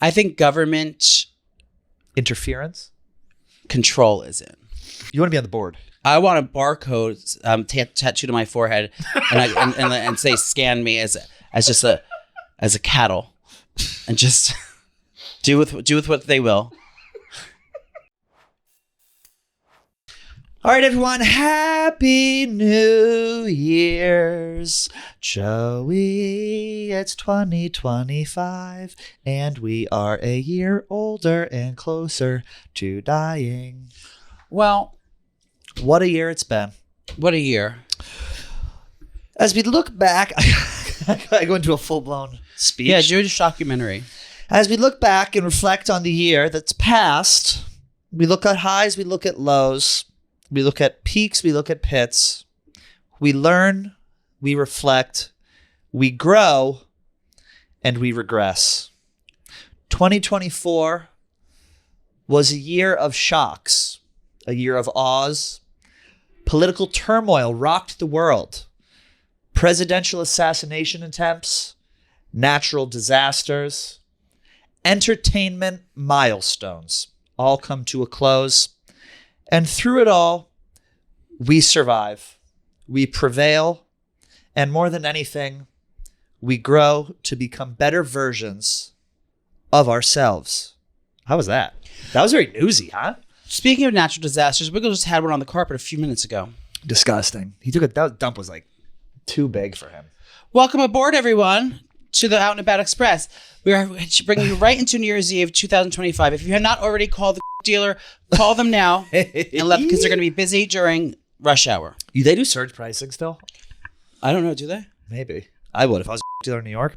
I think government interference. Control is in. You want to be on the board. I want a barcode tattooed on my forehead and say scan me as a cattle and just do with what they will. All right, everyone. Happy New Year's. Joey, it's 2025, and we are a year older and closer to dying. Well, what a year it's been. What a year. As we look back, I go into a full-blown speech. Yeah, do a documentary. As we look back and reflect on the year that's passed, we look at highs, we look at lows. We look at peaks, we look at pits. We learn, we reflect, we grow, and we regress. 2024 was a year of shocks, a year of awes. Political turmoil rocked the world. Presidential assassination attempts, natural disasters, entertainment milestones all come to a close. And through it all, we survive, we prevail, and more than anything, we grow to become better versions of ourselves. How was that? That was very newsy, huh? Speaking of natural disasters, Wiggle just had one on the carpet a few minutes ago. Disgusting. That dump was like too big for him. Welcome aboard, everyone, to the Out and About Express. We are bringing you right into New Year's Eve 2025. If you have not already called the dealer, call them now and left because they're going to be busy during rush hour. They do surge pricing still? I don't know. Do they? Maybe. I would if I was a dealer in New York.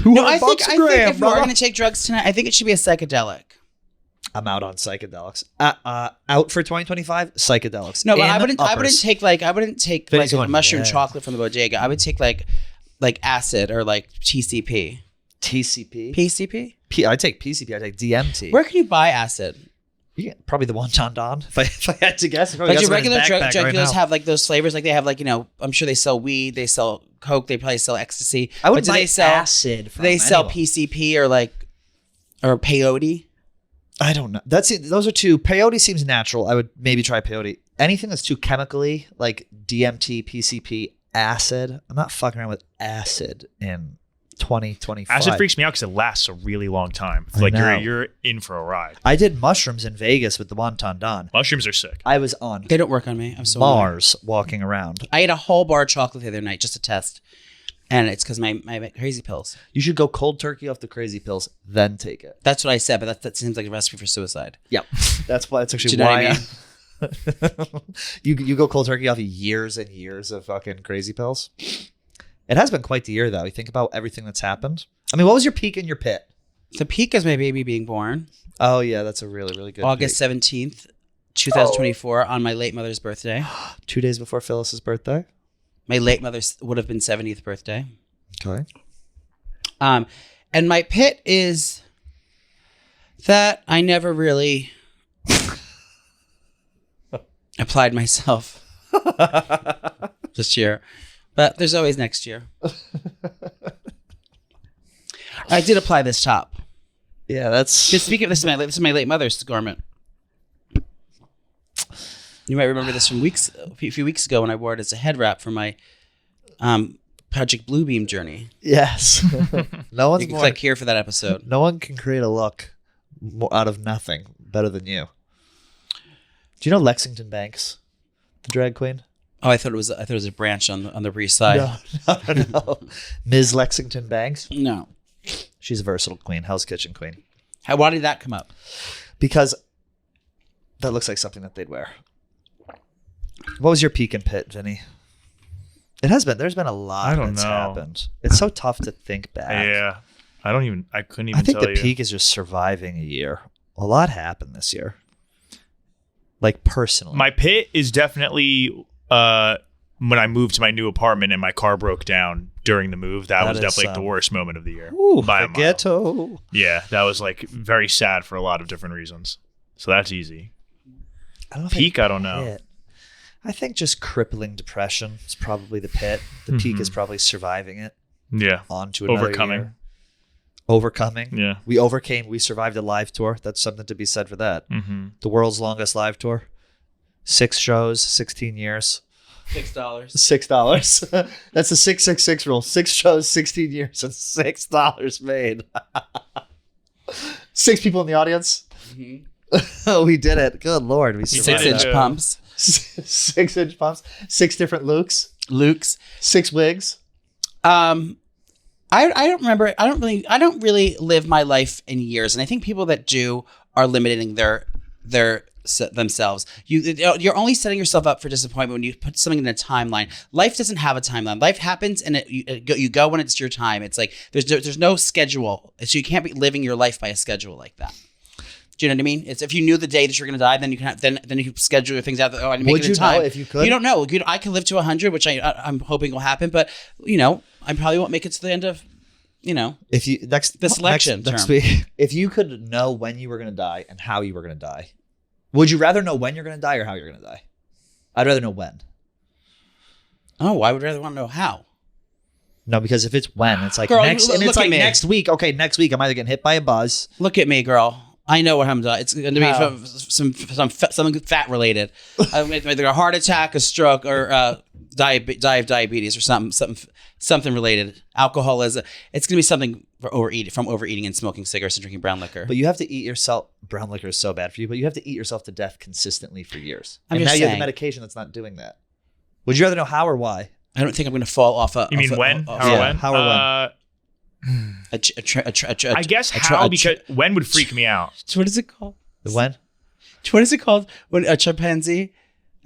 No, I think if we're going to take drugs tonight, I think it should be a psychedelic. I'm out on psychedelics. Out for 2025, psychedelics. No, but I wouldn't take a mushroom chocolate from the bodega. I would take like acid or like TCP. TCP? PCP? I'd take PCP. I'd take DMT. Where can you buy acid? Yeah, probably the Wonton Don. If I had to guess, like do regular drug dealers have like those flavors? Like they have like I'm sure they sell weed, they sell coke, they probably sell ecstasy. I would buy acid. They sell PCP or peyote. I don't know. Those are two. Peyote seems natural. I would maybe try peyote. Anything that's too chemically, like DMT, PCP, acid. I'm not fucking around with acid in 2025. Acid freaks me out because it lasts a really long time. Like you're in for a ride. I did mushrooms in Vegas with the Wonton Don. Mushrooms are sick. I was on. They don't work on me. I'm so Mars walking around. I ate a whole bar of chocolate the other night just to test, and it's because my crazy pills. You should go cold turkey off the crazy pills, then take it. That's what I said, but that seems like a recipe for suicide. Yep, that's actually you know why. What I mean? You go cold turkey off of years and years of fucking crazy pills. It has been quite the year, though. You think about everything that's happened. I mean, what was your peak and your pit? The peak is my baby being born. Oh, yeah. That's a really, really good August 17th, 2024, on my late mother's birthday. 2 days before Phyllis's birthday. My late mother's would have been 70th birthday. Okay. And my pit is that I never really applied myself this year. But there's always next year. I did apply this top. Yeah, that's... Just speaking of this is my late mother's garment. You might remember this from a few weeks ago when I wore it as a head wrap for my Project Bluebeam journey. Yes. No one's you can click here for that episode. No one can create a look out of nothing better than you. Do you know Lexington Banks, the drag queen? Oh, I thought it was a branch on the Upper East Side. No. Ms. Lexington Banks? No. She's a versatile queen, Hell's Kitchen queen. Why did that come up? Because that looks like something that they'd wear. What was your peak and pit, Vinny? There's been a lot that's happened. It's so tough to think back. Yeah. I couldn't even tell you. I think the peak is just surviving a year. A lot happened this year. Like personally. My pit is definitely when I moved to my new apartment and my car broke down during the move. That was definitely the worst moment of the year. Ooh, by the ghetto. Yeah, that was like very sad for a lot of different reasons. So that's easy. Peak, I don't know. I think just crippling depression is probably the pit. The peak is probably surviving it. Yeah. On to another overcoming. year. overcoming. Yeah. We overcame. We survived a live tour. That's something to be said for that. Mm-hmm. The world's longest live tour. 6 shows, 16 years. $6. $6. That's the 666 rule. 6 shows, 16 years, and $6 made. 6 people in the audience. Mm-hmm. We did it. Good Lord. We survived 6-inch pumps. 6-inch pumps. 6 different Lukes. 6 wigs. I don't remember. I don't really live my life in years, and I think people that do are limiting themselves. You're only setting yourself up for disappointment when you put something in a timeline. Life doesn't have a timeline. Life happens, and you go when it's your time. It's like there's no schedule, so you can't be living your life by a schedule like that. Do you know what I mean? It's if you knew the day that you're going to die, then you can then you can schedule your things out. I make Would it in you time. know if you could? You don't know. I can live to 100, which I'm hoping will happen, but I probably won't make it to the end of. If you the selection next term. week, if you could know when you were going to die and how you were going to die, would you rather know when you're going to die or how you're going to die? I'd rather know when. Oh, I would rather want to know how. No, because if it's when, it's like Girl, next, and look it's at like me. next week. Okay, next week I'm either getting hit by a buzz. Look at me, girl. I know what I'm doing. It's going to be from something fat related, either a heart attack, a stroke, or diabetes, or something related. Alcoholism. It's going to be something from overeating and smoking cigarettes and drinking brown liquor. But you have to eat yourself. Brown liquor is so bad for you. But you have to eat yourself to death consistently for years. I'm and just now you have saying. the medication that's not doing that. Would you rather know how or why? I don't think I'm going to fall off. You mean when? How or when? How or when? I guess how, because when would freak me out. What is it called? The when? What is it called? When a chimpanzee?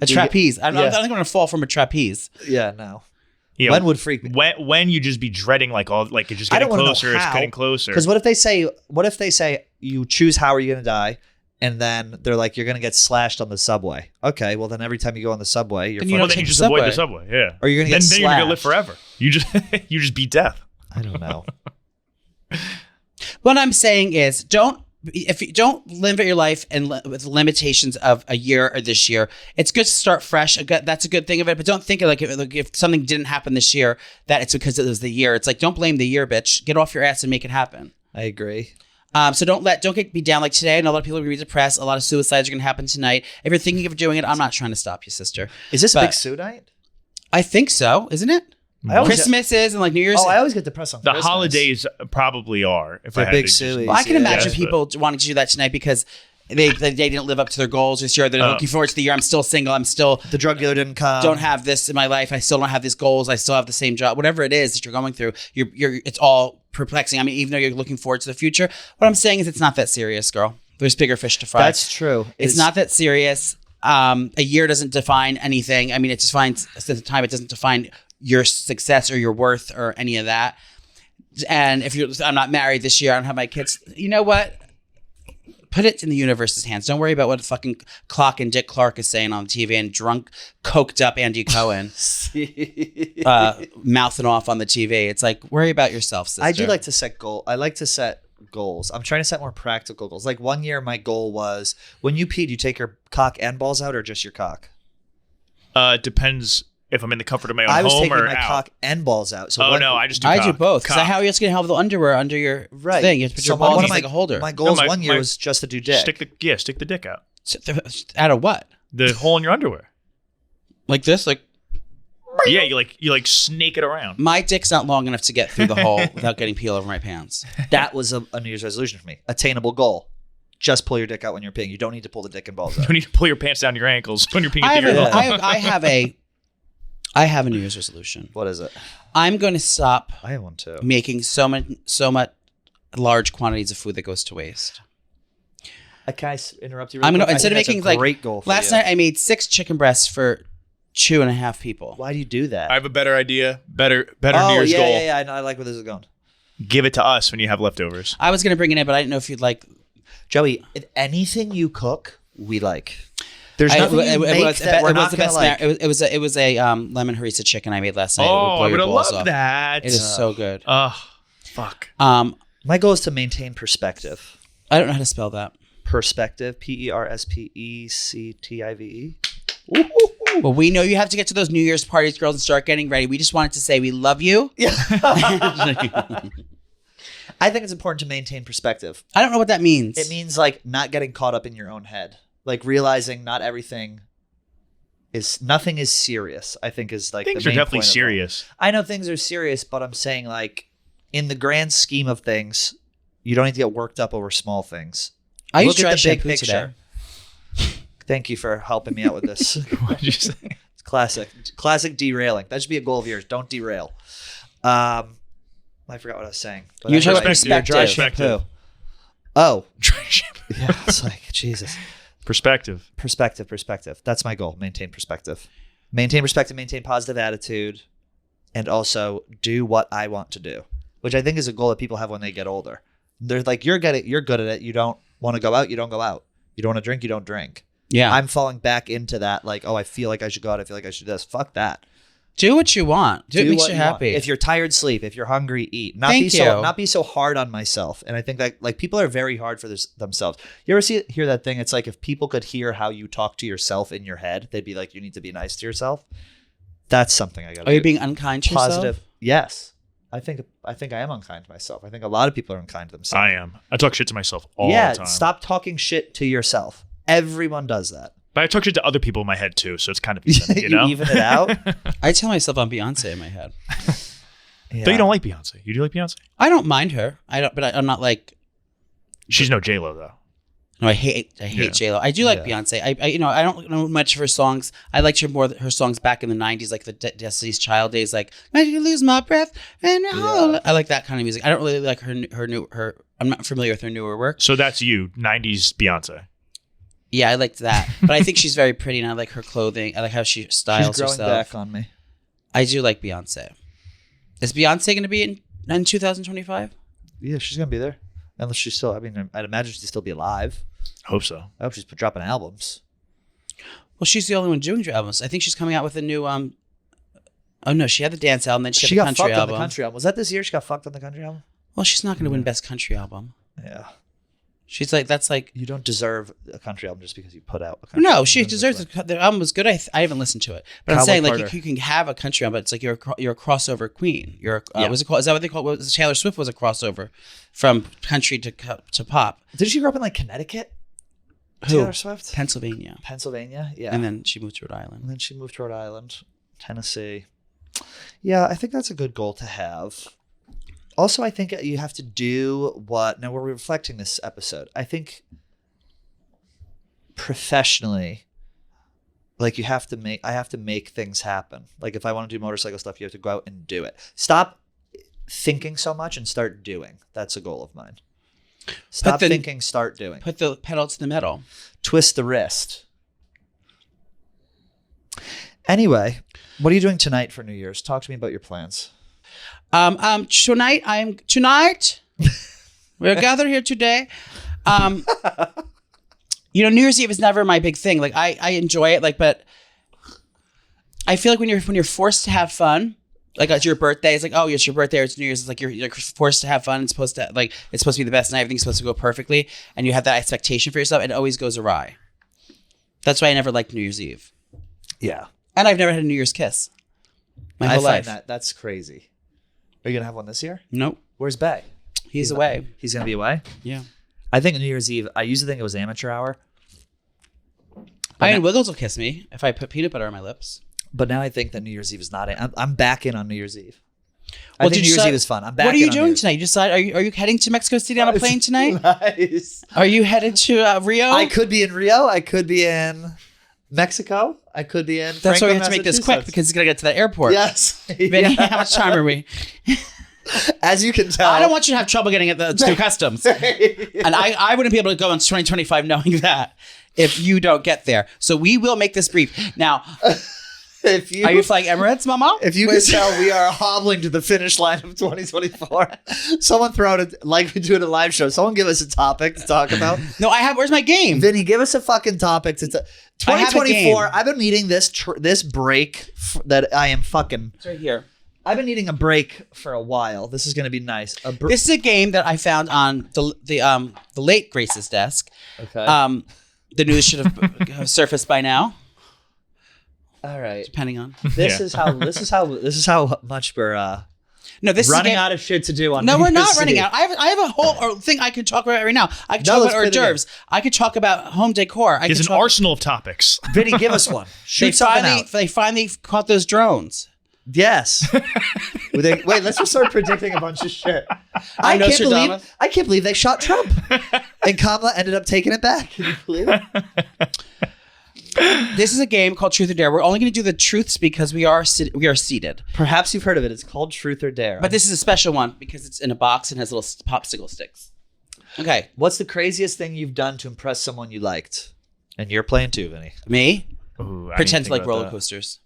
A trapeze. I don't think I'm going to fall from a trapeze. Yeah, no. Yeah, when would freak me? When you just be dreading like it's just I getting don't wanna know closer, it's how. getting closer. Because what if they say you choose how are you going to die, and then they're like you're going to get slashed on the subway. Okay, well then every time you go on the subway, you're Then you Well, don't then you take just the avoid the subway. subway. Yeah. or you're going to get Then you're gonna live slashed. forever. You just beat death. I don't know. What I'm saying is, don't limit your life and with limitations of a year or this year. It's good to start fresh. That's a good thing of it, but don't think of if something didn't happen this year that it's because it was the year. It's like don't blame the year, bitch. Get off your ass and make it happen. I agree. So don't be down like today. I know a lot of people are going to be depressed. A lot of suicides are going to happen tonight. If you're thinking of doing it, I'm not trying to stop you, sister. Is this a big Sue night? I think so, isn't it? Christmas is and like New Year's. Oh, I always get depressed on The Christmas. holidays probably are. If I They're had big to just- silly. Well, I can imagine Yes, people wanting to do that tonight because they didn't live up to their goals this year. They're looking forward to the year. I'm still single. I'm still The drug dealer didn't come. don't have this in my life. I still don't have these goals. I still have the same job. Whatever it is that you're going through, it's all perplexing. I mean, even though you're looking forward to the future, what I'm saying is it's not that serious, girl. There's bigger fish to fry. That's true. It's not that serious. A year doesn't define anything. I mean, it defines the time. It doesn't define your success or your worth or any of that. And I'm not married this year. I don't have my kids. You know what? Put it in the universe's hands. Don't worry about what fucking Clock and Dick Clark is saying on TV and drunk, coked up Andy Cohen mouthing off on the TV. It's like, worry about yourself, sister. I do like to set goals. I like to set goals. I'm trying to set more practical goals. Like one year, my goal was when you pee, do you take your cock and balls out or just your cock? Depends if I'm in the comfort of my own I was home taking or my out. cock and balls out. So I just do I cock. do both. Because Cock. how are you going to have the underwear under your right thing? You have to put So your balls one in of like a holder. My goals No, one year my- was just to do dick. Stick the dick out. Out of what? The hole in your underwear. Like this? Like Yeah, you like snake it around. my dick's not long enough to get through the hole without getting pee all over my pants. That was a New Year's resolution for me. Attainable goal. Just pull your dick out when you're peeing. You don't need to pull the dick and balls You out. don't need to pull your pants down your ankles when you're peeing I through your have, hole. I have a New Year's resolution. What is it? I'm going to stop I have one too. making so much large quantities of food that goes to waste. Can I interrupt you? Really I'm gonna quick? I instead of think that's making a like great goal. For last you. night I made 6 chicken breasts for 2.5 people. Why do you do that? I have a better idea. Better New oh Year's yeah, goal. yeah. I know. I like where this is going. Give it to us when you have leftovers. I was going to bring it in, but I didn't know if you'd like. Joey, if anything you cook, we like. There's nothing you make that we're not going to like. It was a lemon harissa chicken I made last night. Oh, I would would have blow your balls loved off. that. It is so good. Oh, fuck. My goal is to maintain perspective. I don't know how to spell that. Perspective. Perspective. Well, we know you have to get to those New Year's parties, girls, and start getting ready. We just wanted to say we love you. I think it's important to maintain perspective. I don't know what that means. It means like not getting caught up in your own head. Like realizing nothing is serious, I think is like things the main are definitely point of it. serious. I know things are serious, but I'm saying like in the grand scheme of things, you don't need to get worked up over small things. I Look used dry at the big shampoo picture. today. Thank you for helping me out with this. What did you say? It's classic derailing. That should be a goal of yours. Don't derail. I forgot what I was saying. But You were talking about Perspective. perspective. dry shampoo. Oh, Dry shampoo. yeah. It's like Jesus. Perspective. Perspective. That's my goal. Maintain perspective. Maintain perspective. Maintain positive attitude, and also do what I want to do, which I think is a goal that people have when they get older. They're like, you're good at it. You don't want to go out. You don't go out. You don't want to drink. You don't drink. Yeah. I'm falling back into that. Like, oh, I feel like I should go out. I feel like I should do this. Fuck that. Do what you want. Do what makes what you want. happy. If you're tired, sleep. If you're hungry, eat. Not Thank be so hard on myself. And I think that like people are very hard for themselves. You ever hear that thing? It's like if people could hear how you talk to yourself in your head, they'd be like, you need to be nice to yourself. That's something I got to do. Are you being unkind to positive? yourself? Yes. I think I am unkind to myself. I think a lot of people are unkind to themselves. I am. I talk shit to myself all the time. Stop talking shit to yourself. Everyone does that. But I talk shit to other people in my head too, so it's kind of even, you know? Even it out. I tell myself I'm Beyonce in my head. Though you don't like Beyonce. You do like Beyonce? I don't mind her. I'm not like. She's no J-Lo though. No, I hate J-Lo. I do like Beyonce. I don't know much of her songs. I liked her songs back in the 90s, like the Destiny's Child days, like "I Could Lose My Breath" and I like that kind of music. I don't really like her. I'm not familiar with her newer work. So that's you, 90s Beyonce. Yeah, I liked that. But I think she's very pretty, and I like her clothing. I like how she styles She's growing herself. back on me. I do like Beyonce. Is Beyonce going to be in 2025? Yeah, she's gonna be there. Unless she's still. I mean, I'd imagine she'd still be alive. I hope so. I hope she's dropping albums. Well, she's the only one doing albums. I think she's coming out with a new. Oh no, she had the dance album, then she She had got the country fucked on album. the country album. Was that this year? She got fucked on the country album. Well, she's not going to win Best Country Album. Yeah. She's like, that's like. You don't deserve a country album just because you put out a country No, album. she deserves it. The album was good. I haven't listened to it, but I'm Cowboy saying like Carter. you can have a country album, but it's like you're a crossover queen. Yeah. Was it called? Is that what they call? What was Taylor Swift was a crossover from country to pop. Did she grow up in like Connecticut? Who? Taylor Swift? Pennsylvania, Pennsylvania? Yeah. and then she moved to Rhode Island. And then she moved to Rhode Island, Tennessee. Yeah, I think that's a good goal to have. Also, I think you have to do what... Now, we're reflecting this episode. I think professionally, like I have to make things happen. Like if I want to do motorcycle stuff, you have to go out and do it. Stop thinking so much and start doing. That's a goal of mine. Stop thinking, start doing. Put the pedal to the metal. Twist the wrist. Anyway, what are you doing tonight for New Year's? Talk to me about your plans. Tonight we're gathered here today. New Year's Eve is never my big thing. Like I enjoy it, like, but I feel like when you're forced to have fun, like it's your birthday, it's like, oh, it's your birthday, or it's New Year's, it's like you're forced to have fun. It's supposed to be the best night. Everything's supposed to go perfectly, and you have that expectation for yourself, and it always goes awry. That's why I never liked New Year's Eve. Yeah. And I've never had a New Year's kiss. My whole life. That's crazy. Are you gonna have one this year? Nope. Where's Bay? He's away. He's gonna be away? Yeah. I think New Year's Eve, I used to think it was amateur hour. Ian Wiggles will kiss me if I put peanut butter on my lips. But now I think that New Year's Eve is not it. I'm back in on New Year's Eve. Well, I think New Year's Eve is fun. I'm back. What are you in on New doing Year's. tonight? You decide? Are you heading to Mexico City on a plane tonight? Nice. Are you headed to Rio? I could be in Rio. I could be in Mexico. I could be in. That's why we Franklin, have to make this quick Massachusetts. because he's gonna get to that airport. Yes. Vinny, how much time are we? As you can tell, I don't want you to have trouble getting it through customs, and I wouldn't be able to go in 2025 knowing that if you don't get there. So we will make this brief now. Are you flying Emirates, Mama? If you can tell, we are hobbling to the finish line of 2024. Someone throw out like we do at a live show. Someone give us a topic to talk about. No, I have. Where's my game? Vinny, give us a fucking topic. To 2024. I've been needing this break that I am fucking. It's right here. I've been needing a break for a while. This is going to be nice. This is a game that I found on the late Grace's desk. Okay. The news should have surfaced by now. All right. Depending on This is how much we're No, this running is out of shit to do on No, we're not BBC. running out. I have a whole thing I could talk about right now. I could talk about hors d'oeuvres. I could talk about home decor. There's an arsenal of topics. Vinny, give us one. Shoot something out. They finally caught those drones. Yes. Wait, let's just start predicting a bunch of shit. I can't believe they shot Trump. And Kamala ended up taking it back. Can you believe it? This is a game called Truth or Dare. We're only going to do the truths because we are seated. Perhaps you've heard of it. It's called Truth or Dare. But this is a special one because it's in a box and has little popsicle sticks. Okay. What's the craziest thing you've done to impress someone you liked? And you're playing too, Vinny. Me? Ooh, Pretend to like roller coasters.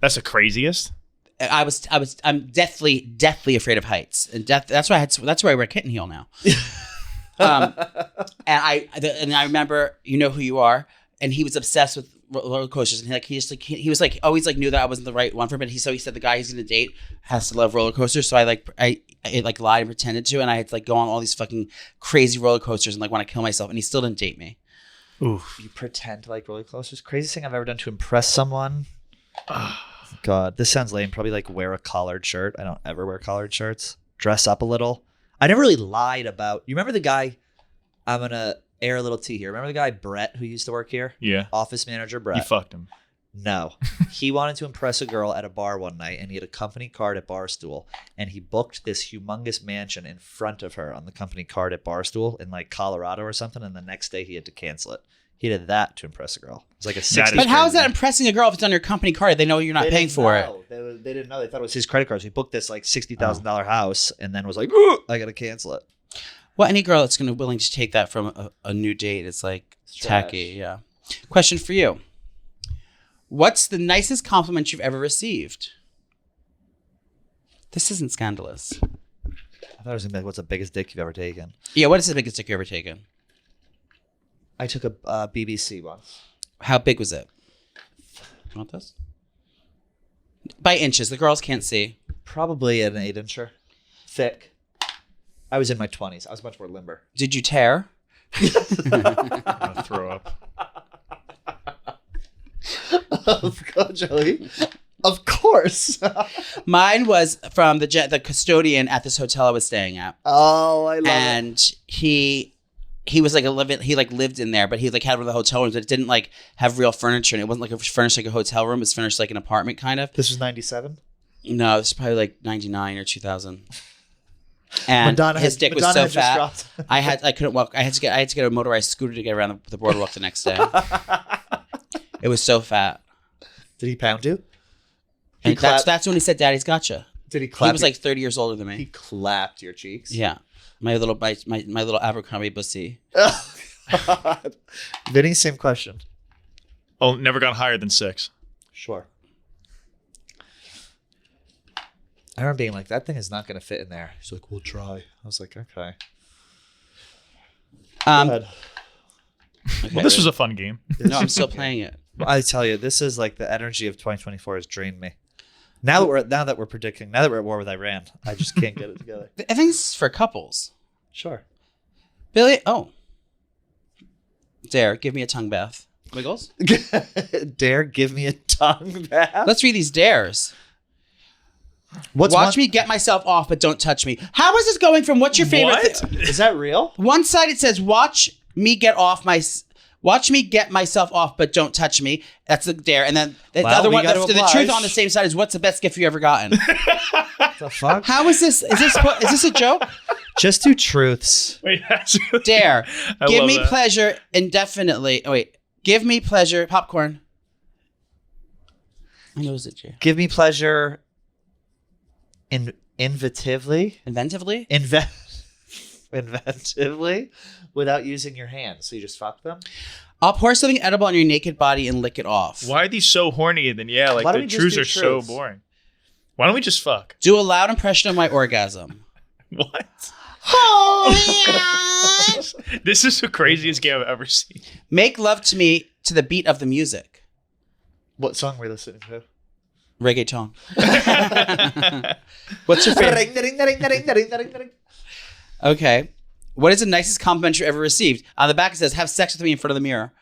That's the craziest. I'm deathly afraid of heights, and that's why I wear kitten heel now. And I remember, you know who you are, and he was obsessed with roller coasters, and he was always knew that I wasn't the right one for him. But he said the guy he's gonna date has to love roller coasters, so I lied and pretended to, and I had to go on all these fucking crazy roller coasters and want to kill myself, and he still didn't date me. Oof. You pretend to like roller coasters. Craziest thing I've ever done to impress someone. God, this sounds lame. Probably wear a collared shirt. I don't ever wear collared shirts. Dress up a little. I never really lied about. You remember the guy? I'm gonna air a little tea here. Remember the guy Brett who used to work here? Yeah. Office manager Brett. You fucked him. No. He wanted to impress a girl at a bar one night, and he had a company card at Barstool, and he booked this humongous mansion in front of her on the company card at Barstool in Colorado or something, and the next day he had to cancel it. He did that to impress a girl. It was a 60. But how is that impressing a girl if it's on your company card? They know you're not paying for it. They didn't know. They thought it was his credit card. So he booked this $60,000 house, and then was like, "Ooh, I got to cancel it." Well, any girl that's willing to take that from a new date is tacky. Yeah. Question for you. What's the nicest compliment you've ever received? This isn't scandalous. I thought it was going to be what's the biggest dick you've ever taken? Yeah, what is the biggest dick you've ever taken? I took a BBC once. How big was it? You want this? By inches. The girls can't see. Probably an 8-incher. Thick. I was in my 20s. I was much more limber. Did you tear? I'm gonna throw up. Oh, God, Joey. Of course. Mine was from the custodian at this hotel I was staying at. Oh, I love it. And he was lived in there, but he had one of the hotel rooms, but it didn't have real furniture, and it wasn't furnished like a hotel room. It was furnished like an apartment kind of. This was 97? No, this was probably 99 or 2000. And Madonna his dick was so fat. Dropped. I couldn't walk. I had to get a motorized scooter to get around the boardwalk the next day. It was so fat. Did he pound you? That's when he said, "Daddy's gotcha." Did he clap? He was 30 years older than me. He clapped your cheeks. Yeah. My little Abercrombie pussy. Vinny, same question. Oh, never got higher than 6. Sure. I remember being like, that thing is not going to fit in there. He's like, we'll try. I was like, okay. Go ahead. Well, this was a fun game. No, I'm still playing it. I tell you, this is the energy of 2024 has drained me. Now that we're predicting, now that we're at war with Iran, I just can't get it together. I think this is for couples. Sure. Billy, Dare, give me a tongue bath. Wiggles? Dare, give me a tongue bath? Let's read these dares. Watch me get myself off, but don't touch me. How is this going from what's your favorite? What? Is that real? One side it says, watch me get myself off, but don't touch me. That's the dare. And then the other one, the truth on the same side is, what's the best gift you ever gotten? The fuck? How is this? Is this a joke? Just 2 truths. Wait, Dare. Give me that. pleasure indefinitely. Oh, wait. Give me pleasure. Popcorn. I know it's a Jay. Give me pleasure inventively. Inventively? Inventively without using your hands. So you just fuck them? I'll pour something edible on your naked body and lick it off. Why are these so horny? And then the truths are so boring. Why don't we just fuck? Do a loud impression of my orgasm. What? This is the craziest game I've ever seen. Make love to me to the beat of the music. What song were you listening to? Reggaeton. What's your favorite? Okay. What is the nicest compliment you ever received? On the back it says, have sex with me in front of the mirror.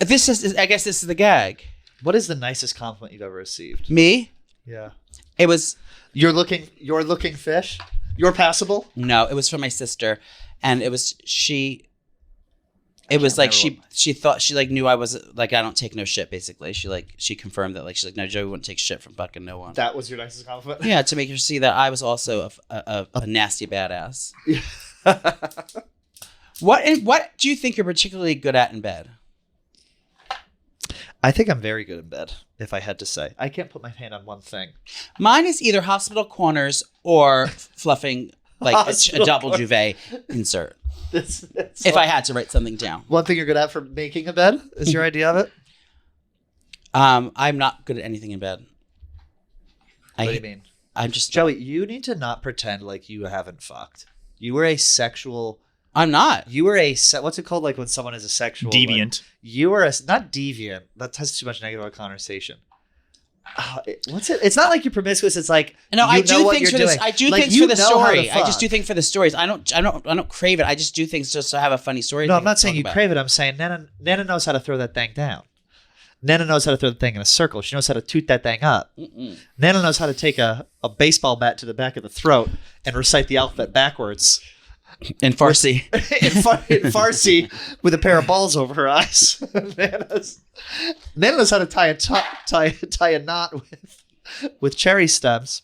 I guess this is the gag. What is the nicest compliment you've ever received? Me? Yeah. It was You're looking fish? You're passable? no, it was from my sister, and it was she. It was like she thought she like knew I was like I don't take no shit basically. She confirmed that like she's like no, Joey wouldn't take shit from fucking no one. That was your nicest compliment? Yeah, to make her see that I was also a nasty badass. What do you think you're particularly good at in bed? I think I'm very good in bed, if I had to say. I can't put my hand on one thing. Mine is either hospital corners or fluffing like a double duvet insert. If I had to write something down. One thing you're good at for making a bed is your idea of it? I'm not good at anything in bed. What do you mean? I'm just Joey, you need to not pretend like you haven't fucked. You were a sexual... I'm not. You were a... What's it called like when someone is a sexual... Deviant. Like, you were a... Not deviant. That has too much negative connotation. What's it? It's not like you're promiscuous. It's like no. I do things for this. I do things for the story. I just do things for the stories. I don't crave it. I just do things just to have a funny story. No, I'm not saying you crave it. I'm saying Nana knows how to throw that thing down. Nana knows how to throw the thing in a circle. She knows how to toot that thing up. Nana knows how to take a baseball bat to the back of the throat and recite the alphabet backwards. In Farsi. in Farsi with a pair of balls over her eyes. Nana knows how to tie a knot with cherry stems.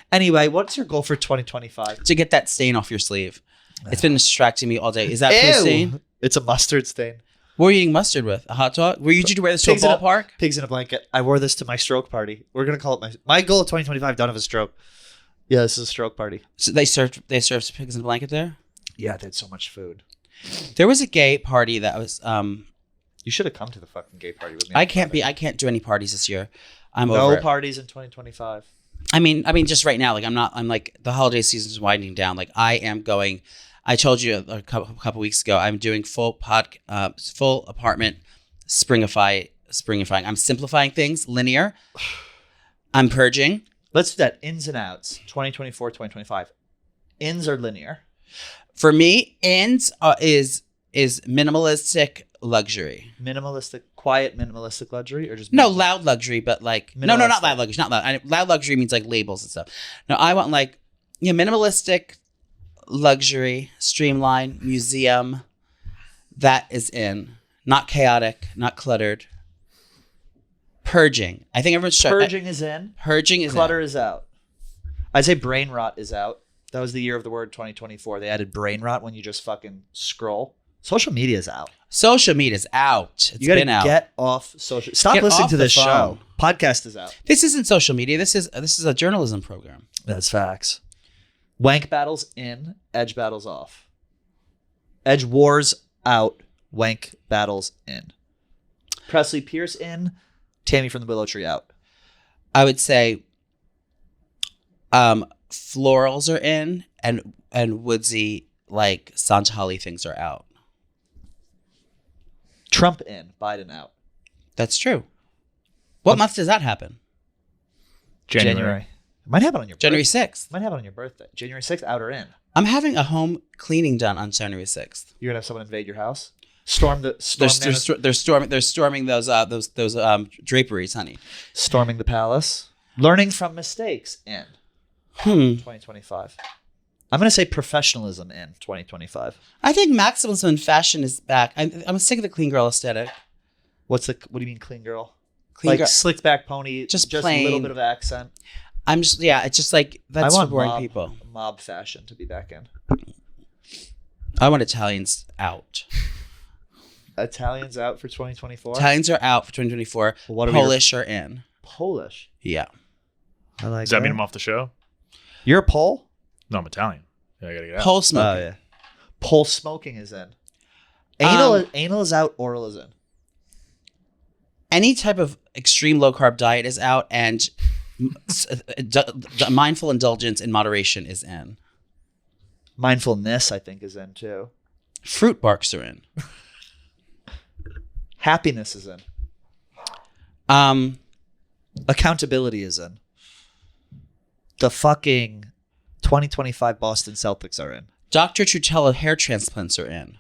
Anyway, what's your goal for 2025? To get that stain off your sleeve. It's been distracting me all day. Is that food stain? It's a mustard stain. What were you eating mustard with? A hot dog? Did you wear this to a ballpark? Pigs in a blanket. I wore this to my stroke party. We're going to call it my goal of 2025. Don't have a stroke. Yeah, this is a stroke party. So they served pigs in a blanket there? Yeah, they had so much food. There was a gay party that was you should have come to the fucking gay party with me. I can't do any parties this year. I'm no over it. Parties in 2025. I mean just right now, like I'm like the holiday season is winding down. Like I am going. I told you a couple weeks ago. I'm doing full apartment springifying. I'm simplifying things, linear. I'm purging. Let's do that. Ins and outs. 2024, 2025. Ins are linear. For me, ins is minimalistic luxury. Minimalistic, quiet, minimalistic luxury, or just no loud luxury, but like no, not loud luxury, not loud. Loud luxury means like labels and stuff. No, I want like minimalistic luxury, streamline, museum. That is in, not chaotic, not cluttered. Purging. I think everyone's purging is in. Purging is clutter in. is out. I'd say brain rot is out. That was the year of the word 2024. They added brain rot when you just fucking scroll. Social media is out. Social media is out. It's been out. Get off social. Stop listening to this show. Podcast is out. This isn't social media. This is a journalism program. That's facts. Wank battles in, edge battles off. Edge wars out, wank battles in. Presley Pierce in, Tammy from the Willow Tree out. I would say florals are in and woodsy like Santa Holly things are out. Trump in, Biden out. That's true. What month does that happen? January. It might happen on your January birthday. 6th. Might happen on your birthday. January 6th, out or in? I'm having a home cleaning done on January 6th. You're gonna have someone invade your house? Storm the they're storming those draperies, honey. Storming the palace. Learning from mistakes in 2025. I'm going to say professionalism in 2025. I think maximalism in fashion is back. I'm sick of the clean girl aesthetic. What do you mean clean girl? Clean girl. Slicked back pony, just plain. A little bit of accent. It's just like that's for boring people. Mob fashion to be back in. I want Italians out. Italians out for 2024? Italians are out for 2024. Well, Polish are in. Polish? Yeah. I like Does that mean I'm off the show? You're a Pole? No, I'm Italian. Yeah, I gotta get out. Pole smoking. Oh, yeah. Pole smoking is in. Anal is out, oral is in. Any type of extreme low carb diet is out, and mindful indulgence in moderation is in. Mindfulness, I think, is in too. Fruit barks are in. Happiness is in. Accountability is in. The fucking 2025 Boston Celtics are in. Dr. Trutella hair transplants are in.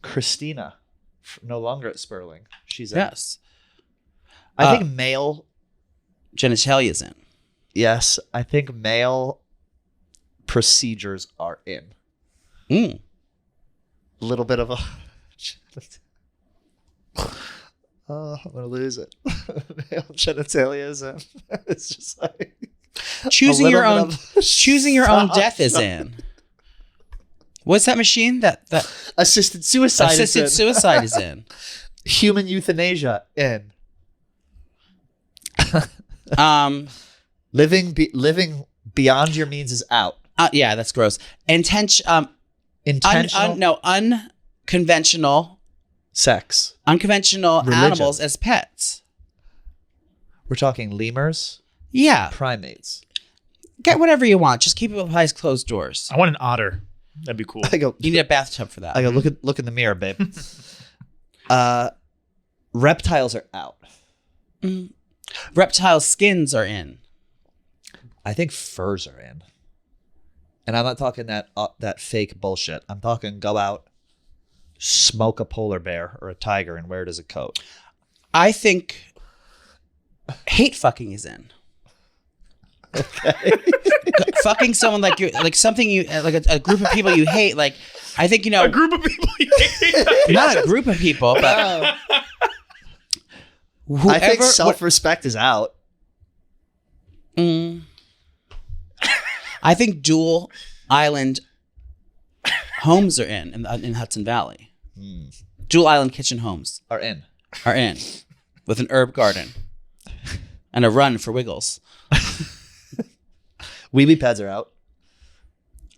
Christina, no longer at Sperling. She's in. Yes. I think male genitalia is in. Yes, I think male procedures are in. Mm. A little bit of a... Oh, I'm going to lose it. Male genitalia is in. It's just like... Choosing your own death is in. What's that machine? That assisted suicide. Assisted suicide is in. Human euthanasia in. Living beyond your means is out. Yeah, that's gross. Intentional. Unconventional sex. Unconventional Religion. Animals as pets. We're talking lemurs. Yeah. Primates. Get whatever you want. Just keep it behind closed doors. I want an otter. That'd be cool. You need a bathtub for that. I go, look in the mirror, babe. Reptiles are out. Mm. Reptile skins are in. I think furs are in. And I'm not talking that fake bullshit. I'm talking go out, smoke a polar bear or a tiger and wear it as a coat. I think hate fucking is in. Okay. Fucking someone like you, like something you, like a group of people you hate. Like, I think, a group of people you hate. Not a group of people, but whoever, I think self-respect is out. I think dual island homes are in Hudson Valley. Dual island kitchen homes Are in. With an herb garden and a run for Wiggles. Weeby pads are out.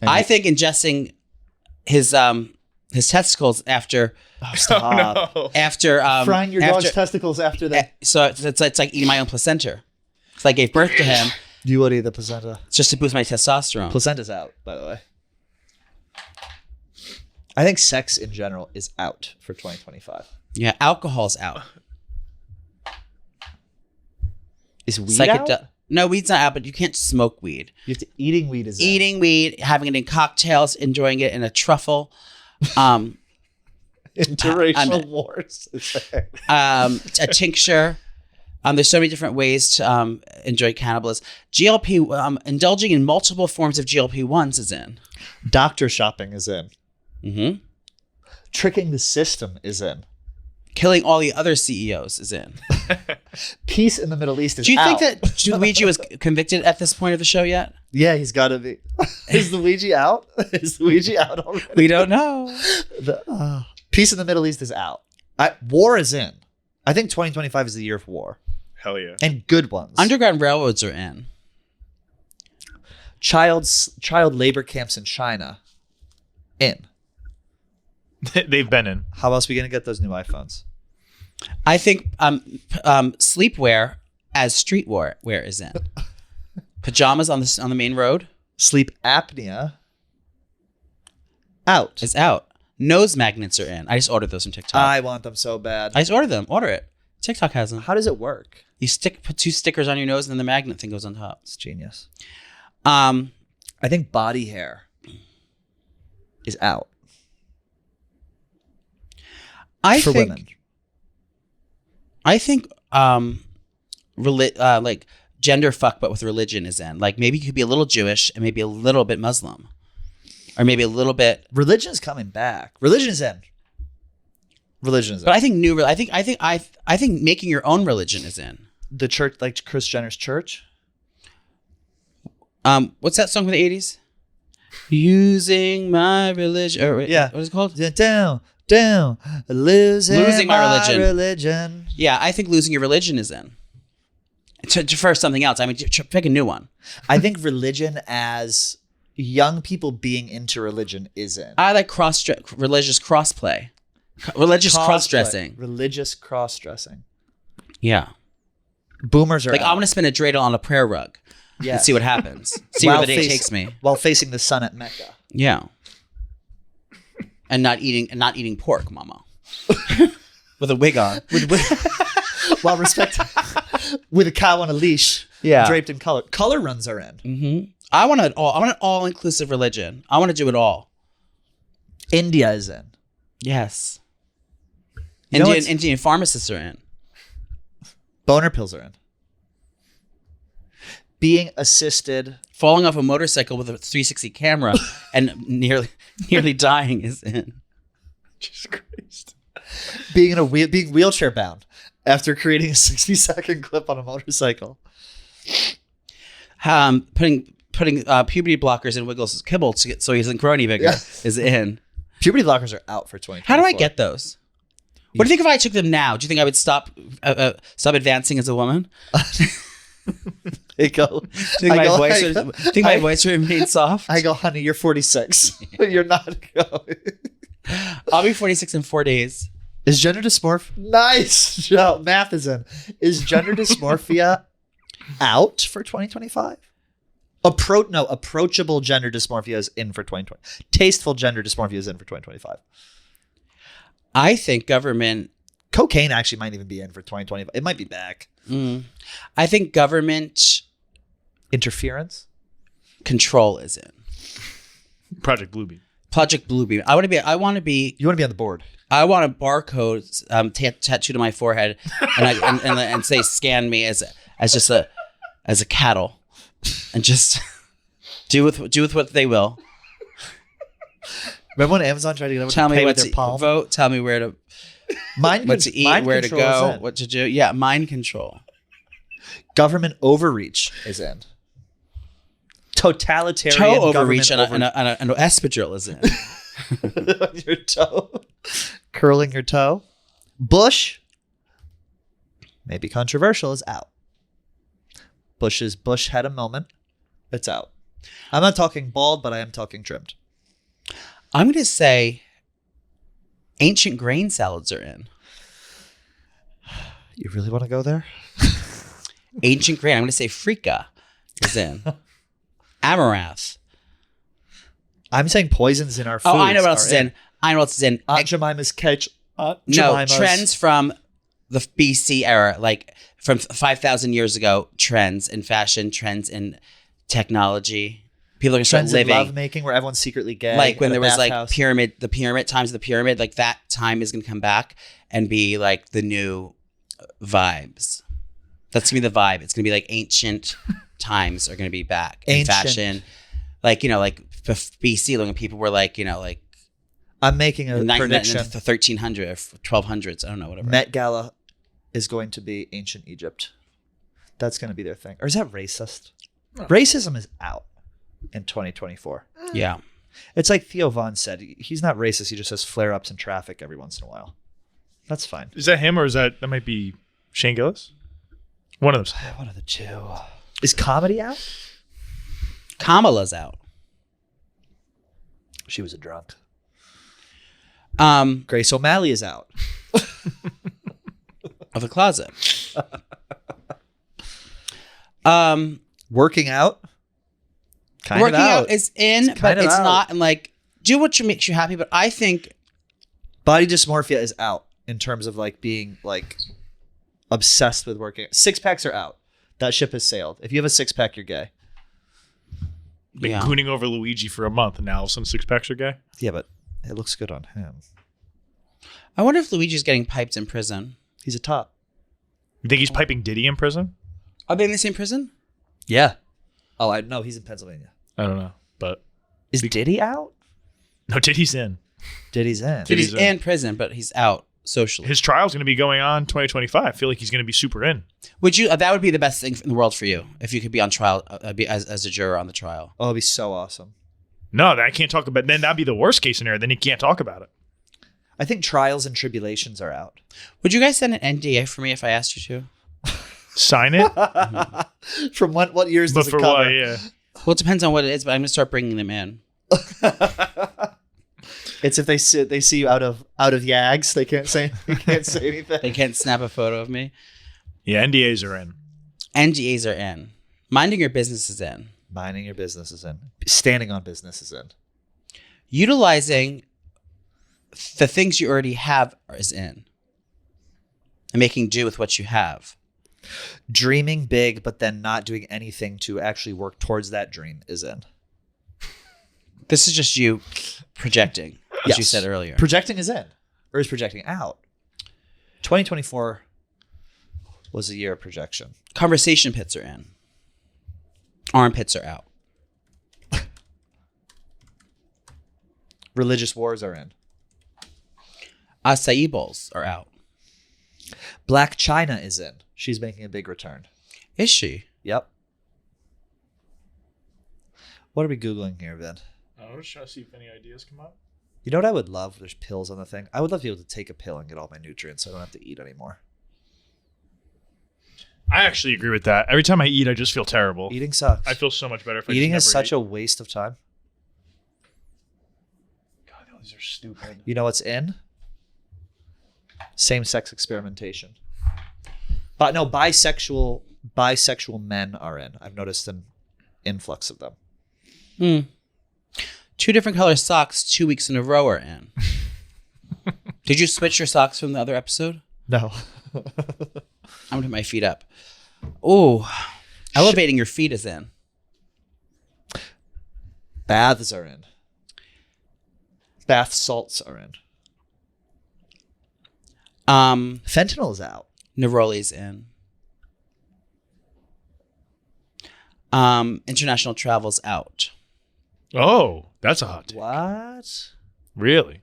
I think ingesting his testicles after frying your dog's testicles after that. So it's like eating my own placenta. Because I gave birth to him. You would eat the placenta. Just to boost my testosterone. Placenta's out, by the way. I think sex in general is out for 2025. Yeah, alcohol's out. Is weed out? No, weed's not out, but you can't smoke weed. Eating weed is eating out. Weed, having it in cocktails, enjoying it in a truffle. Interracial wars. A tincture. There's so many different ways to enjoy cannabis. Indulging in multiple forms of GLP-1s is in. Doctor shopping is in. Mm-hmm. Tricking the system is in. Killing all the other CEOs is in. Peace in the Middle East is out. Do you think that Luigi was convicted at this point of the show yet? Yeah, he's got to be. Is Luigi out? Is Luigi out already? We don't know. Peace in the Middle East is out. War is in. I think 2025 is the year of war. Hell yeah. And good ones. Underground railroads are in. Child labor camps in China. In. They've been in. How else are we going to get those new iPhones? I think sleepwear as streetwear is in. Pajamas on the main road. Sleep apnea out. Is out. Nose magnets are in. I just ordered those from TikTok. I want them so bad. I just ordered them. Order it. TikTok has them. How does it work? You put two stickers on your nose and then the magnet thing goes on top. It's genius. I think body hair is out. For women. I think like gender fuck but with religion is in. Like maybe you could be a little Jewish and maybe a little bit Muslim. Or maybe a little bit. Religion's coming back. Religion is in. Religion is in. But I think I think making your own religion is in. The church, like Kris Jenner's church. What's that song from the 80s? Using my religion. Or, yeah. What is it called? Down. Losing my religion. Yeah, I think losing your religion is in. To first something else. I mean, pick a new one. I think religion as young people being into religion is in. I like religious crossplay. Religious cross-dressing. Religious cross-dressing. Yeah. Boomers are like, out. I'm going to spin a dreidel on a prayer rug. Yeah. And see what happens. See where the day takes me. While facing the sun at Mecca. Yeah. And not eating pork, mama. With a wig on. While with a cow on a leash. Yeah. Draped in color. Color runs are in. Mm-hmm. I want an all-inclusive religion. I want to do it all. India is in. Yes. Indian pharmacists are in. Boner pills are in. being assisted. Falling off a motorcycle with a 360 camera and nearly dying is in. Jesus Christ. Being wheelchair bound after creating a 60-second clip on a motorcycle. Putting puberty blockers in Wiggles' kibble so he doesn't grow any bigger is in. Puberty blockers are out for 2024. How do I get those? What do you think if I took them now? Do you think I would stop advancing as a woman? They go. Do you think my voice would remain soft? I go, honey, you're 46. You're not going. I'll be 46 in 4 days. Is gender dysmorphia... Nice. No, math is in. Is gender dysmorphia out for 2025? Approachable gender dysmorphia is in for 2020. Tasteful gender dysmorphia is in for 2025. I think government... Cocaine actually might even be in for 2025. It might be back. I think government... Interference? Control is in. Project Bluebeam. I want to be... You want to be on the board. I want a barcode tattooed on my forehead and say scan me as a cattle and just do with what they will. Remember when Amazon tried to get tell me what to their palm? Vote. Tell me where to what to eat, where to go, what to do. Yeah, mind control. Government overreach is in. Totalitarian toe overreach and an espadrille is in. Your toe, curling your toe. Bush, maybe controversial, is out. Bush had a moment. It's out. I'm not talking bald, but I am talking trimmed. I'm going to say ancient grain salads are in. You really want to go there? Ancient grain. I'm going to say freeka is in. Amaranth. I'm saying poisons in our foods. Oh, I know what else is in. Aunt Jemima's catch. No, trends from the BC era, like from 5,000 years ago. Trends in fashion, trends in technology. People are going to start living. Trends in lovemaking where everyone's secretly gay. Like when there was like the pyramid times of the pyramid, like that time is going to come back and be like the new vibes. That's going to be the vibe. It's going to be like ancient times are going to be back in fashion. Like, like BC, when people were like, like I'm making a prediction. The 1300 or 1200s. I don't know, whatever. Met Gala is going to be ancient Egypt. That's going to be their thing. Or is that racist? No. Racism is out in 2024. Yeah. It's like Theo Von said. He's not racist. He just has flare-ups in traffic every once in a while. That's fine. Is that him or is that might be Shane Gillis? One of them. One of the two. Is comedy out? Kamala's out. She was a drunk. Grace O'Malley is out. Of the closet. Working out? Working out is in, but it's not. And like, do what makes you happy. But I think body dysmorphia is out in terms of like being like obsessed with working. 6-packs are out. That ship has sailed. If you have a 6-pack, you're gay. Been gooning over Luigi for a month, and now some 6-packs are gay. Yeah, but it looks good on him. I wonder if Luigi's getting piped in prison. He's a top. You think he's piping Diddy in prison? Are they in the same prison? Yeah. Oh, I know. He's in Pennsylvania. I don't know, but is Diddy out? No, Diddy's in. Diddy's in. Diddy's in prison, but he's out socially. His trial's going to be going on 2025. I feel like he's going to be super in. Would you? That would be the best thing in the world for you if you could be on trial, be as a juror on the trial. Oh, it'd be so awesome. No, I can't talk about. Then that'd be the worst case scenario. Then you can't talk about it. I think trials and tribulations are out. Would you guys send an NDA for me if I asked you to? Sign it? From what years does it cover? What, yeah. Well, it depends on what it is, but I'm going to start bringing them in. It's if they see you out of Yags, they can't say anything. They can't snap a photo of me. Yeah, NDAs are in. NDAs are in. Minding your business is in. Minding your business is in. Standing on business is in. Utilizing the things you already have is in. And making do with what you have. Dreaming big, but then not doing anything to actually work towards that dream is in. This is just you projecting, as you said earlier. Projecting is in, or is projecting out. 2024 was a year of projection. Conversation pits are in. Armpits are out. Religious wars are in. Acai bowls are out. Black China is in. She's making a big return. Is she? Yep. What are we Googling here, Vin? I'm just trying to see if any ideas come up. You know what I would love? There's pills on the thing. I would love to be able to take a pill and get all my nutrients so I don't have to eat anymore. I actually agree with that. Every time I eat, I just feel terrible. Eating sucks. I feel so much better if Eating I is just such never a waste of time. God, these are stupid. You know what's in? Same-sex experimentation. But no, bisexual men are in. I've noticed an influx of them. 2 different color socks 2 weeks in a row are in. Did you switch your socks from the other episode? No. I'm gonna put my feet up. Oh, elevating your feet is in. Baths are in. Bath salts are in. Fentanyl is out. Neroli's in. International travel's out. Oh, that's a hot take. What? Really?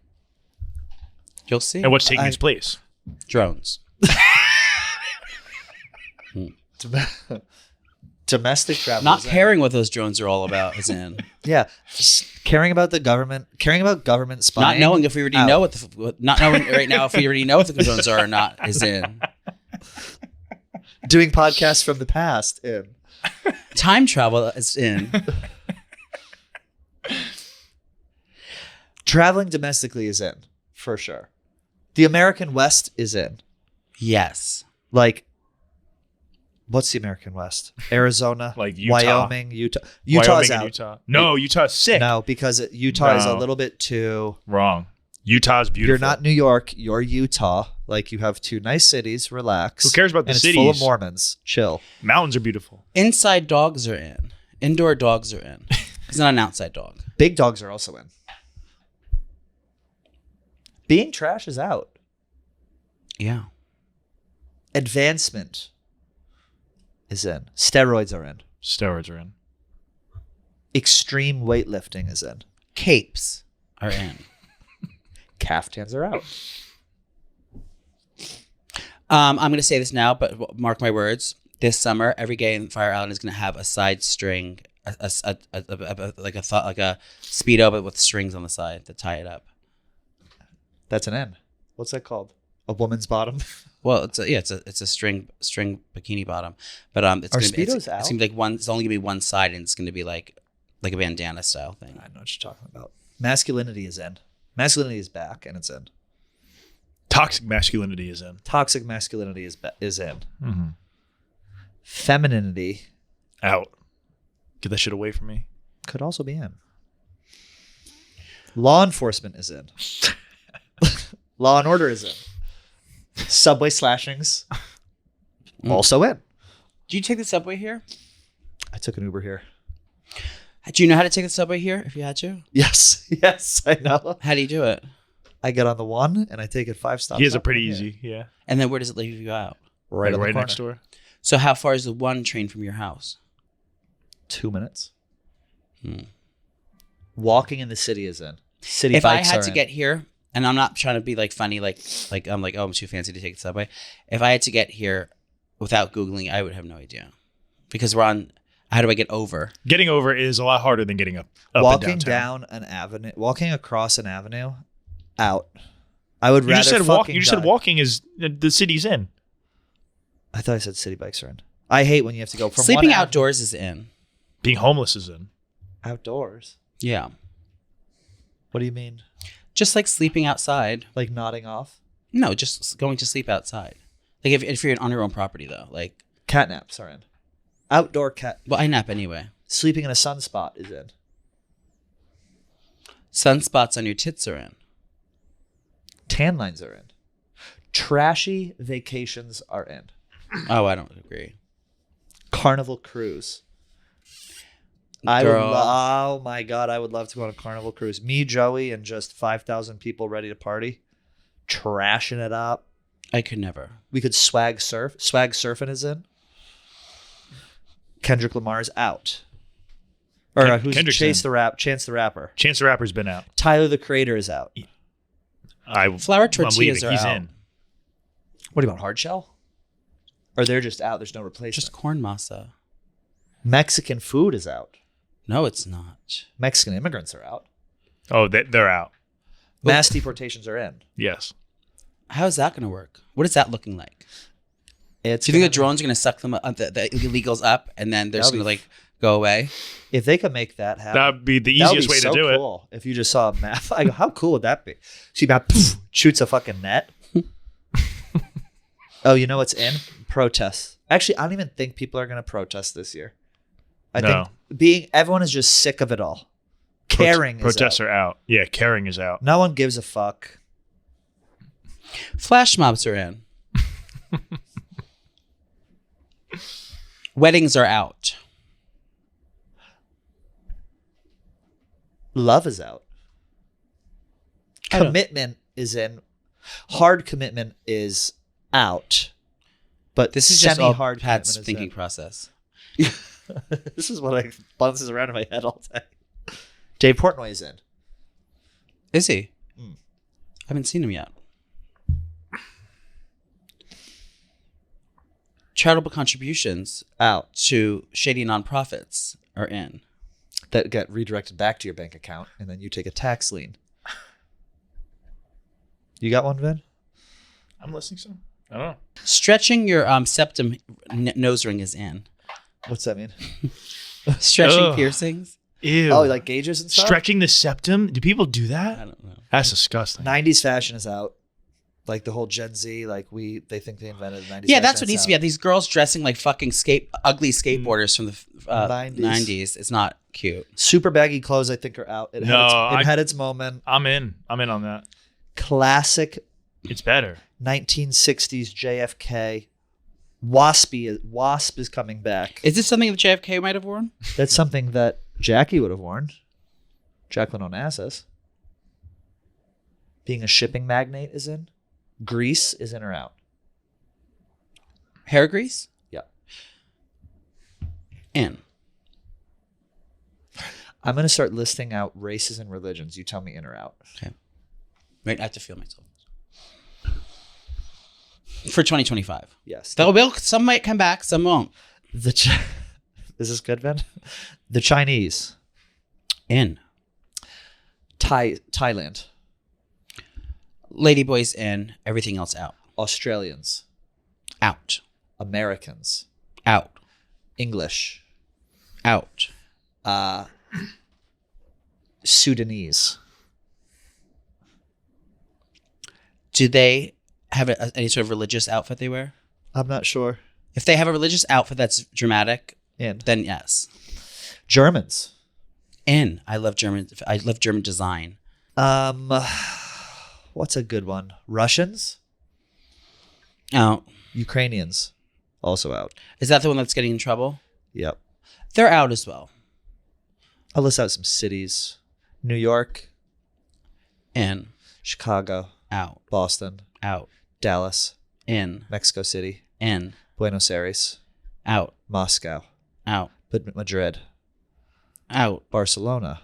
You'll see. And what's taking its place? Drones. Domestic travel. Not caring what those drones are all about is in. Yeah, caring about the government, caring about government spying. Not knowing if we already know not knowing right now if we already know what the drones are or not is in. Doing podcasts from the past in. Time travel is in. Traveling domestically is in, for sure. The American West is in. Yes. Like, what's the American West? Arizona, Like Utah. Wyoming, Utah. Utah's out. Utah. No, Utah's sick. No, because Utah is a No. little bit too... Wrong. Utah's beautiful. You're not New York. You're Utah. Like, you have 2 nice cities. Relax. Who cares about the and cities? It's full of Mormons. Chill. Mountains are beautiful. Inside dogs are in. Indoor dogs are in. He's not an outside dog. Big dogs are also in. Being trash is out. Yeah. Advancement is in. Steroids are in. Steroids are in. Extreme weightlifting is in. Capes are in. Caftans are out. I'm going to say this now, but mark my words. This summer, every gay in Fire Island is going to have a side string, like a Speedo, but with strings on the side to tie it up. That's an N. What's that called? A woman's bottom? Well, it's a string bikini bottom, but it's Are gonna be, Speedos it's out? gonna be like one. It's only gonna be one side, and it's gonna be like a bandana style thing. I know what you're talking about. Masculinity is in. Masculinity is back, and it's in. Toxic masculinity is in. Toxic masculinity is in. Mm-hmm. Femininity Out. Get that shit away from me. could also be in. Law enforcement is in. Law and order is in. Subway slashings also in. Do you take the subway here? I took an Uber here. Do you know how to take the subway here? If you had to, Yes, I know. how do you do it? I get on the 1 and I take it 5 stops. He has a up pretty from easy, yeah. And then where does it leave you out? here. Right, Like on the right corner. next door. So how far is the one train from your house? 2 minutes. Walking in the city is in. City If I bikes had are to in. get here, and I'm not trying to be like funny, like I'm like, oh, I'm too fancy to take the subway. If I had to get here without Googling, I would have no idea, because we're on. How do I get over? Getting over is a lot harder than getting up walking and downtown. down an avenue, walking across an avenue, out. I would You rather just said fucking walking. You just said die. walking is the city's in. I thought I said city bikes are in. I hate when you have to go from Sleeping one outdoors is in. Being homeless is in. outdoors. Yeah, What do you mean? just like sleeping outside. Like nodding off? No, just going to sleep outside. Like if you're on your own property though, like Cat naps are in. Outdoor cat. well, I nap anyway. Sleeping in a sunspot is in. Sunspots on your tits are in. Tan lines are in. Trashy vacations are in. Oh, I don't agree. Carnival cruise. Girl. Oh my God, I would love to go on a carnival cruise. Me, Joey, and just 5,000 people ready to party. Trashing it up. I could never. We could swag surf. Swag surfing is in. Kendrick Lamar's out. Or who's Kendrick's Chance in. the Rapper? Chance the Rapper's been out. Tyler the Creator is out. Flour tortillas leaving. are He's out. in. What about Hard Shell? Or they're just out. There's no replacement. Just corn masa. Mexican food is out. No, it's not. Mexican immigrants are out. Oh, they're out. Mass deportations are in. Yes. How is that going to work? What is that looking like? Do Do you think the drones are going to suck them the illegals up, and then they're just going to like go away? If they could make that happen, That'd be the easiest way to do it. Cool. If you just saw a map, I go, how cool would that be? See, about shoots a fucking net. Oh, you know what's in? Protests. Actually, I don't even think people are going to protest this year. I think everyone is just sick of it all. Caring protests is out. are out. Yeah, caring is out. No one gives a fuck. Flash mobs are in. Weddings are out. Love is out. Commitment is in. Hard commitment is out. But This is just all semi-hard Pat's commitment is thinking in. process. This is what bounces around in my head all day. Dave Portnoy is in. Is he? I haven't seen him yet. Charitable contributions Out. to shady nonprofits are in. That get redirected back to your bank account, and then you take a tax lien. You got one, Vin? I'm listening, sir. I don't know. Stretching your septum nose ring is in. What's that mean? Stretching Ugh. piercings. Ew. Oh, like gauges and stuff? Stretching the septum? Do people do that? I don't know. That's disgusting. 90s fashion is out. Like the whole Gen Z, like they think they invented the 90s Yeah, fashion. that's what needs to be. These girls dressing like fucking ugly skateboarders from the 90s. 90s. It's not cute. Super baggy clothes, I think, are out. It had its moment. I'm in on that. Classic It's better. 1960s JFK. Wasp is coming back. Is this something that JFK might have worn? That's something that Jackie would have worn. Jacqueline Onassis. Being a shipping magnate is in. Grease is in or out. Hair grease? Yeah. In. I'm going to start listing out races and religions. You tell me in or out. Okay. Wait, I have to feel myself. For 2025. Yes. Some might come back, some won't. Is this good, Ben? The Chinese. In. Thailand. Ladyboys in. Everything else out. Australians. Out. Americans. Out. English. Out. Sudanese. Do they have any sort of religious outfit they wear? I'm not sure. If they have a religious outfit that's dramatic, In. then yes. Germans. In. I love German design. What's a good one? Russians. Out. Ukrainians. Also out. Is that the one that's getting in trouble? Yep. They're out as well. I'll list out some cities. New York. In. Chicago. Out. Boston. Out. Dallas. In. Mexico City. In. Buenos Aires. Out. Moscow. Out. Madrid. Out. Barcelona.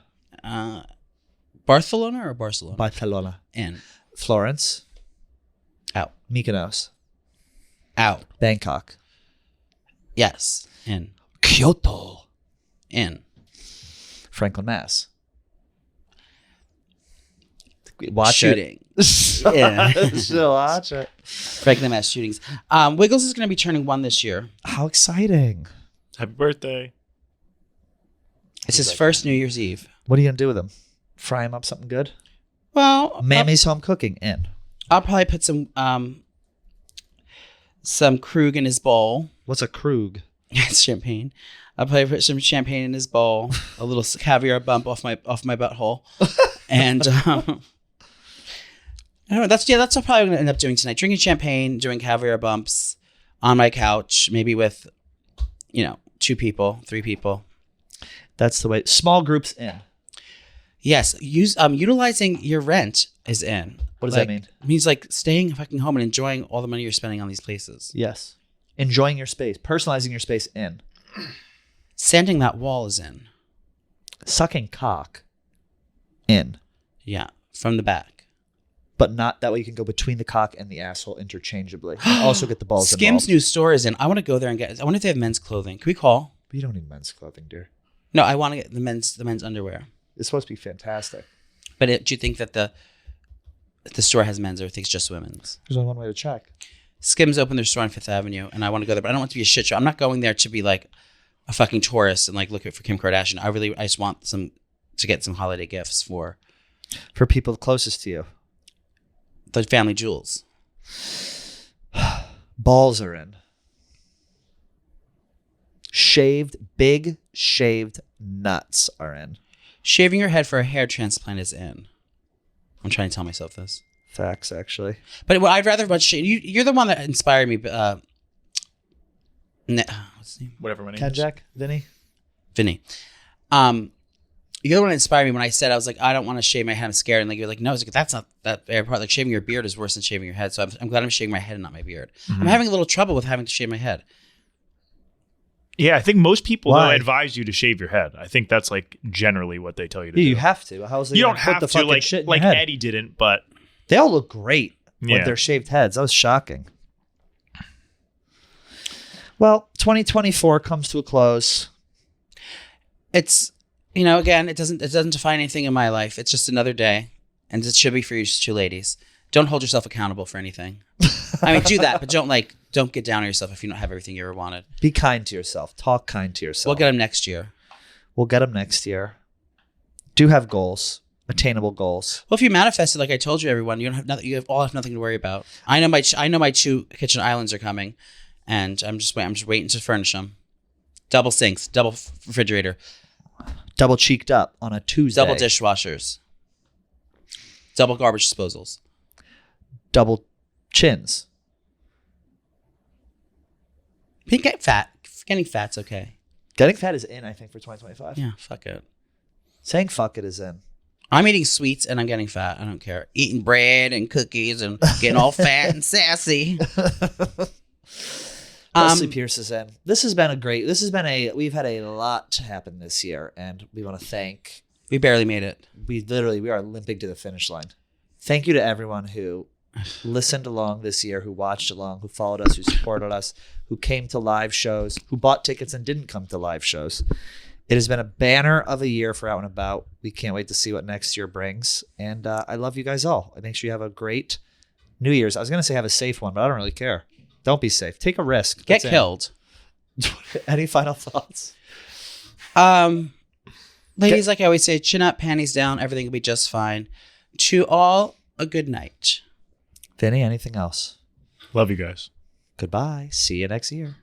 Barcelona or Barcelona? Barcelona. In. Florence. Out. Mykonos. Out. Bangkok. Yes. In. Kyoto. In. Franklin, Mass. Watch Shooting. it. Yeah. Still watch it. Franklin Mass shootings. Wiggles is going to be turning 1 this year. How exciting. Happy birthday. It's his first New Year's Eve. What are you going to do with him? Fry him up something good? Well, Mammy's home cooking in. I'll probably put some Krug in his bowl. What's a Krug? It's champagne. I'll probably put some champagne in his bowl, a little caviar bump off my butthole, and I don't know. That's what I'm probably going to end up doing tonight. Drinking champagne, doing caviar bumps on my couch, maybe with, 2 people, 3 people. That's the way. Small groups in. Yes, utilizing your rent is in. What does that mean? It means like staying fucking home and enjoying all the money you're spending on these places. Yes. Enjoying your space. Personalizing your space in. Sanding that wall is in. Sucking cock in. Yeah, from the back. But not that way you can go between the cock and the asshole interchangeably. And also get the balls Skim's involved. new store is in. I want to go there and get. I wonder if they have men's clothing. Can we call? We don't need men's clothing, dear. No, I want to get the men's underwear. It's supposed to be fantastic. But do you think that the store has men's or thinks just women's? There's only one way to check. Skims opened their store on Fifth Avenue, and I want to go there, but I don't want it to be a shit show. I'm not going there to be like a fucking tourist and like look for Kim Kardashian. I just want to get some holiday gifts for people closest to you. The family jewels. Balls are in. Big shaved nuts are in. Shaving your head for a hair transplant is in. I'm trying to tell myself this. Facts, actually. But I'd rather much shave. You're the one that inspired me. What's his name? Whatever my name Ken is. Jack? Vinny? Vinny. You're the one that inspired me when I said, I was like, I don't want to shave my head. I'm scared. And like, you're like, no, I was like, that's not that bad part. Like shaving your beard is worse than shaving your head. So I'm glad I'm shaving my head and not my beard. Mm-hmm. I'm having a little trouble with having to shave my head. Yeah, I think most people Why? though advise you to shave your head. I think that's like generally what they tell you to do. You have to. How's it You gonna don't put have the to fucking like shit in like your head? Eddie didn't, but They all look great with Yeah. their shaved heads. That was shocking. Well, 2024 comes to a close. It's, again, it doesn't define anything in my life. It's just another day. And it should be for you two ladies. Don't hold yourself accountable for anything. I mean, do that, but don't get down on yourself if you don't have everything you ever wanted. Be kind to yourself. Talk kind to yourself. We'll get them next year. We'll get them next year. Do have goals. Attainable goals. Well, if you manifest it, like I told you, everyone, you don't have nothing. You all have nothing to worry about. I know my 2 kitchen islands are coming, and I'm just waiting to furnish them. Double sinks, double refrigerator, Double cheeked up on a Tuesday. double dishwashers, double garbage disposals. Double chins. Getting fat. Getting fat's okay. Getting fat is in, I think, for 2025. Yeah, fuck it. Saying fuck it is in. I'm eating sweets and I'm getting fat. I don't care. Eating bread and cookies and getting all fat and sassy. Leslie Pierce is in. We've had a lot to happen this year, and we want to thank. We barely made it. We are limping to the finish line. Thank you to everyone who listened along this year, who watched along, who followed us, who supported us, who came to live shows, who bought tickets and didn't come to live shows. It has been a banner of a year for Out and About. We can't wait to see what next year brings. And I love you guys all. Make sure you have a great New Year's. I was going to say have a safe one, but I don't really care. Don't be safe. Take a risk. Get killed. Any final thoughts? Ladies, like I always say, chin up, panties down. Everything will be just fine. To all, a good night. Vinny, anything else? love you guys. Goodbye. See you next year.